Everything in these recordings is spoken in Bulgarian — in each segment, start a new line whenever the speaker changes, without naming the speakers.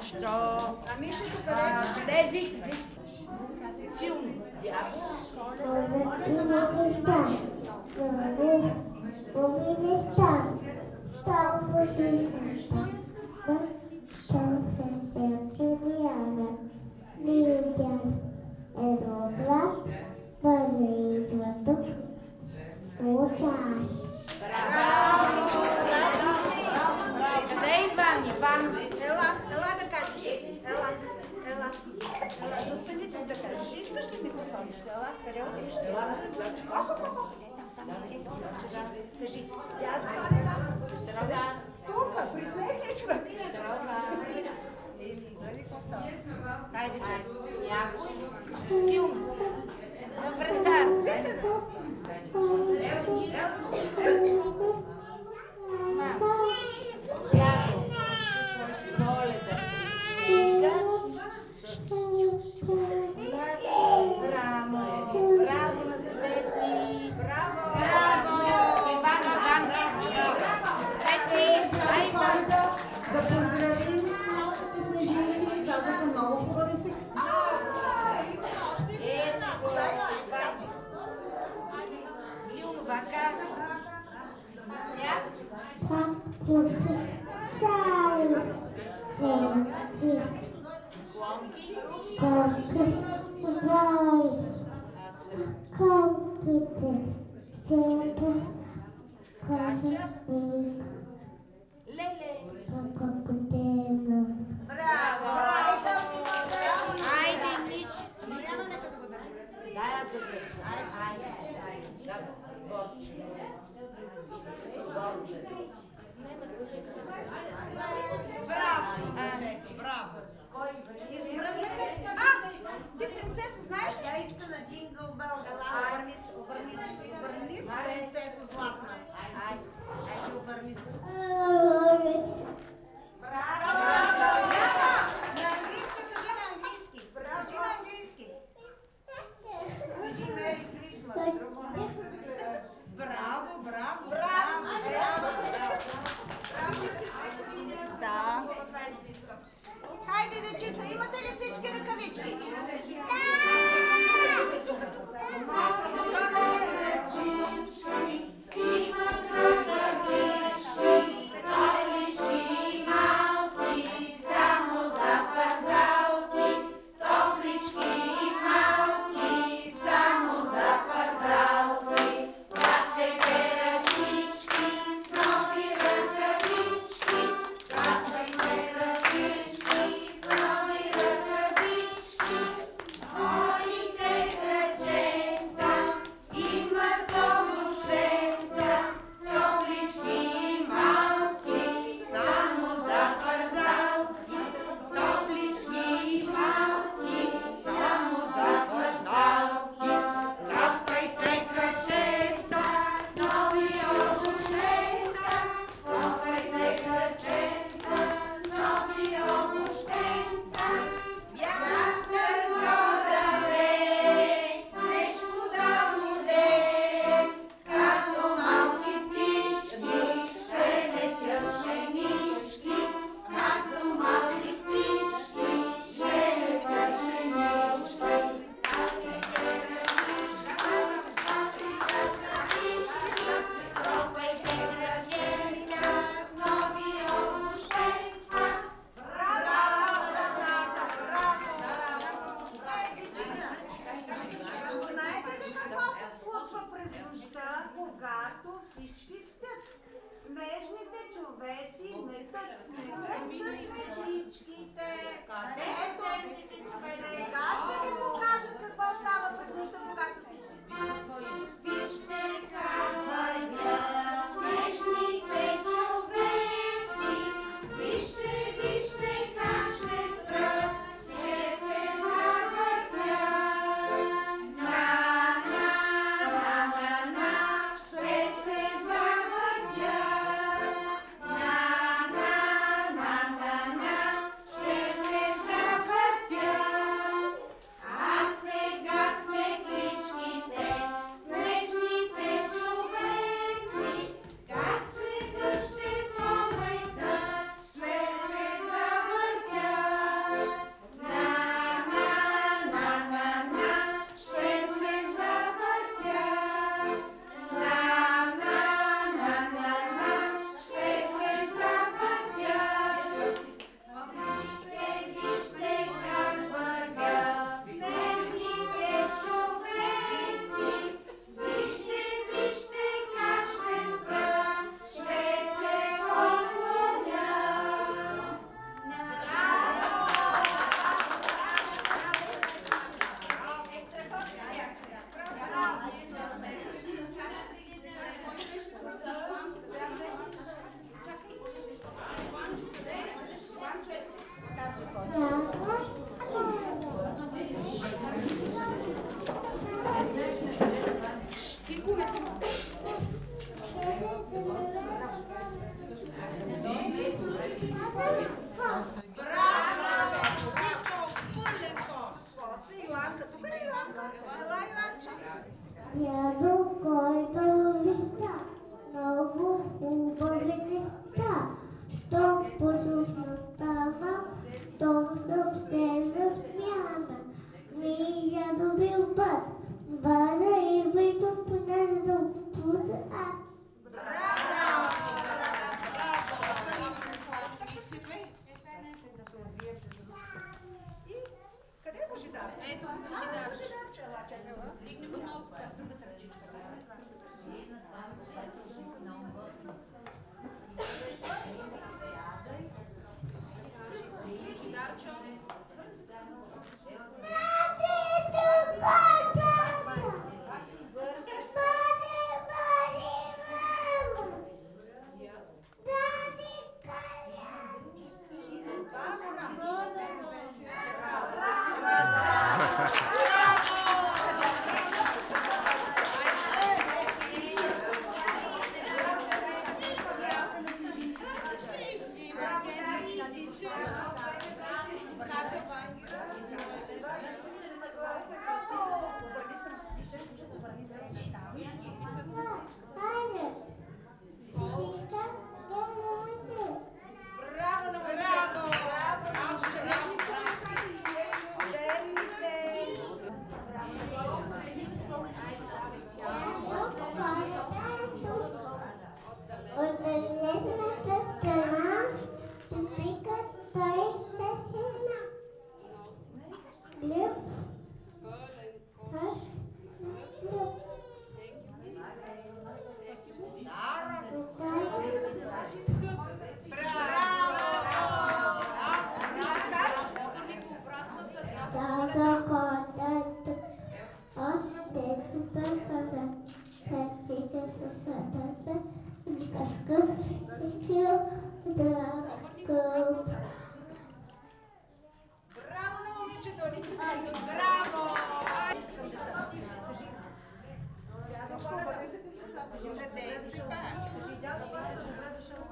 Що?
А Мишето къде?
Къде вик? Силно. Къде е Иван? Иван.
Ела да кажеш. Ела. Застани тук да кажеш. Искаш ли микрофон? Ела, къде отидеш? Ела. Кажи. Дядо, къде? Тук, при смехичка. Нали, какво става? Хайде, че.
Силно. На вратар. Браво на Свети!
Браво!
Иван!
Да поздравим малките снежинки и казаха много хубави си. Има още една.
Силно вака! Сняг! Леле!
Браво!
Айде, Мич!
Няма нека да го държи.
Дай аз да държа. Айде.
Браво! Измръзвате? Ти, принцесо, знаеш ли? Тя иска на Джингъл Бел. Обърни се, принцесо Златна. Айде, обърни се. Браво! На английски, кажи на английски. Кажи на английски. Кажи Мери Крисмас. Браво! Да. Хайде, дечица, имате ли всички ръкавички? Снежните човеци метат снега с светличките. Ето, сега ще ви покажа какво става през нощта, когато всички спят. Вижте как вървят снежните човеци. Вижте как ще спрат, ще се завъртят. Ще се завъртят. Ще се завъртят. А сега светличките, снежните човеци, После Йоанка. Тук ли Йоанка? Ела, Йоанче.
Дядо, който виста, много хубави неща. Щом послушно става, щом съвсем засмяна. Ми дядо бил бат, бада и бито понесе да пуца аз.
И къде е Божидар?
Ето го Божидар.
Божидарче, ела, чакай, ела.
Дигни го много.
Другата ръчичка.
Божидарчо.
Обърни се и там.
Хайде! Вижте,
Браво на Браво! Браво! Чудесни сте!
от ледната страна вика той се сина. Хлеб, аз хлеб. Да, котето от детството песите със съдата, такъв хил да къл.
Браво на момичето ни! Браво! Искам да кажи. Дядо Коледа, кажи, дядо Коледа, добре дошъл.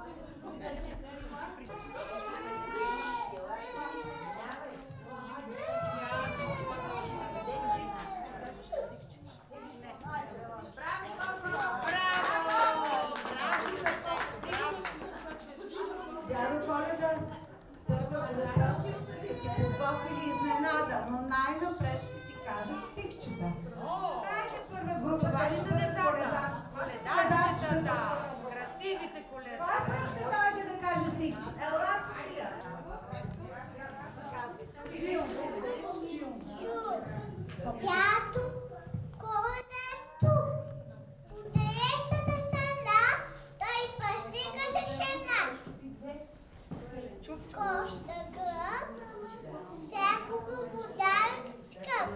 Дядо Коледа, първа група са ти подготвили изненада, но най-напред ще ти кажат стихчета. Хайде първа група, да ще бъде коледарчетата.
Красивите коледа.
Това е просто дойде да каже стихчета. Ела София.
Дядо Коледа е тук. По далечната страна той пъстигаше жена. Коща гръб, всякога подарък скъп.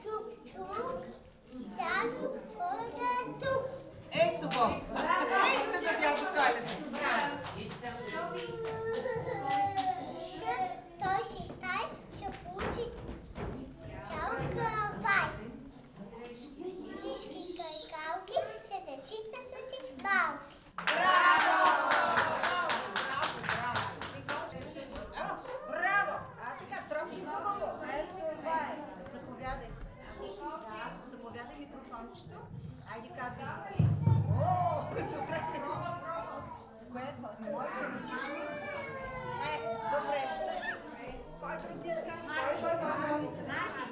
Чук-чук, дядо Коледа е тук.
Ето го. Ето го, дядо Коледа.
Той си стай, ще получи цял каравай. Всички кайкалки се деците са си малки.
Браво! А така, тропи хубаво. Ето това е. Заповядай. Да, заповядай микрофончето. Айде, казвай се. О, добре. Кое е това? Моите ръчички? Добре. Кой друг иска? Кой?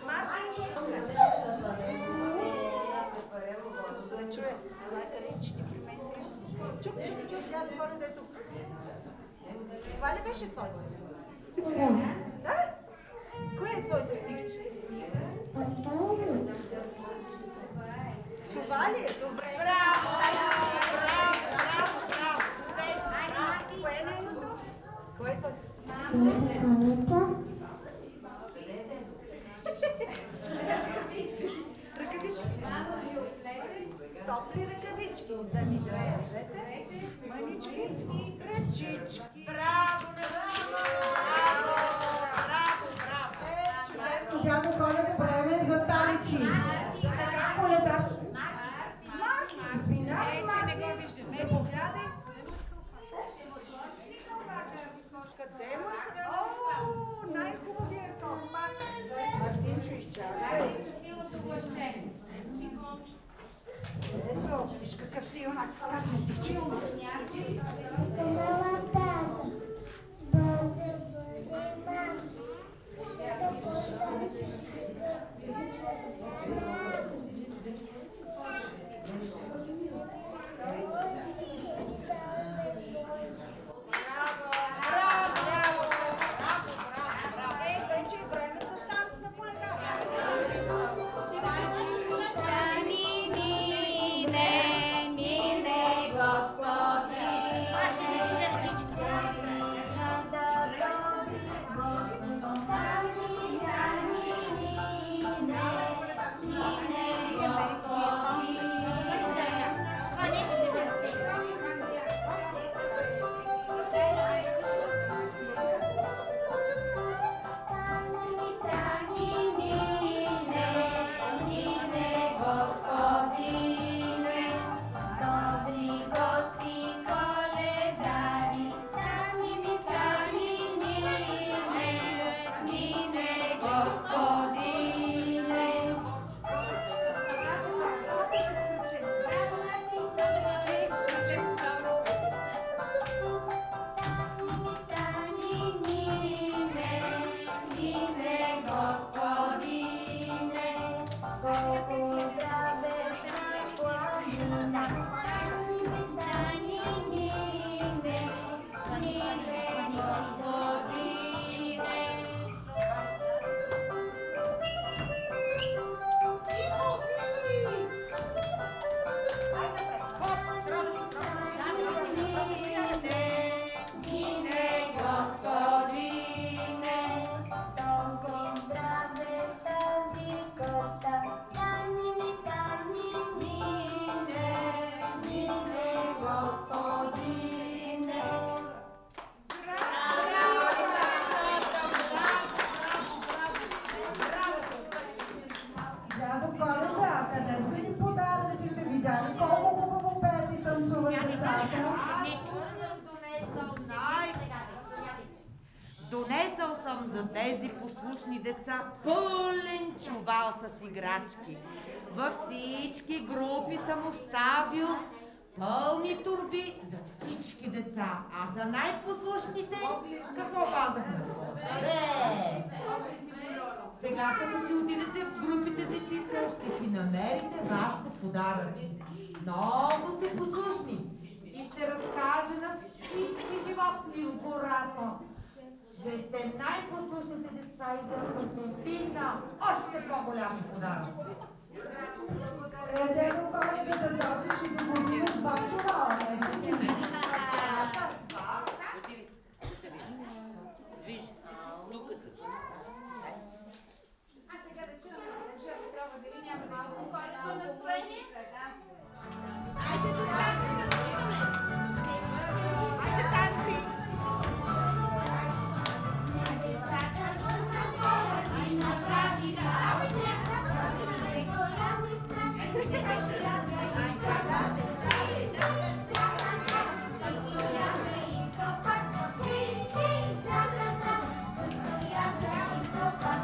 Марти? Не чуе. Лайка речите при мен сега. Чук, дядо Коледа е тук. Това ли беше твоето? Да? Кое е твоето стихче? Това ли е? Добре. Браво! Браво! Кое е нейното? Кое е твоето? Ръкавички. Топли ръкавички. Да ни греят. Двете. Мънички. Ръчички. Браво! Чудесно, дядо Коледа, време за танци. Сега Коледа. Марти, извинявай, Марти. Заповядай.
тези послушни деца пълен чувал с играчки. Във всички групи съм оставил пълни турби за всички деца, а за най-послушните, какво казахме? Сега, като си отидете в групите дечица, ще си намерите вашите подаръци. Много сте послушни и ще разкажа на всички животни в гората, че сте най-послушните деца и за покупина още по-голямо подарък.
Къде го кажете да дадеш и да го видиш два чувала, не си ги.
Виж, тук са.
А сега да чуем госпожа Петрова, дали няма малко по настроение?
Айде да снимаме!
Айде танци!
Децата на гора си направи работа. Голямо и страшно се зашляпя и става. Състояна и стопак. Хей, хей, тра-та-та. Състояна и стопак.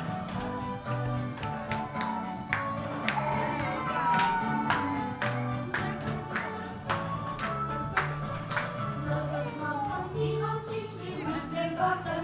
Носят малки очички, вижте госта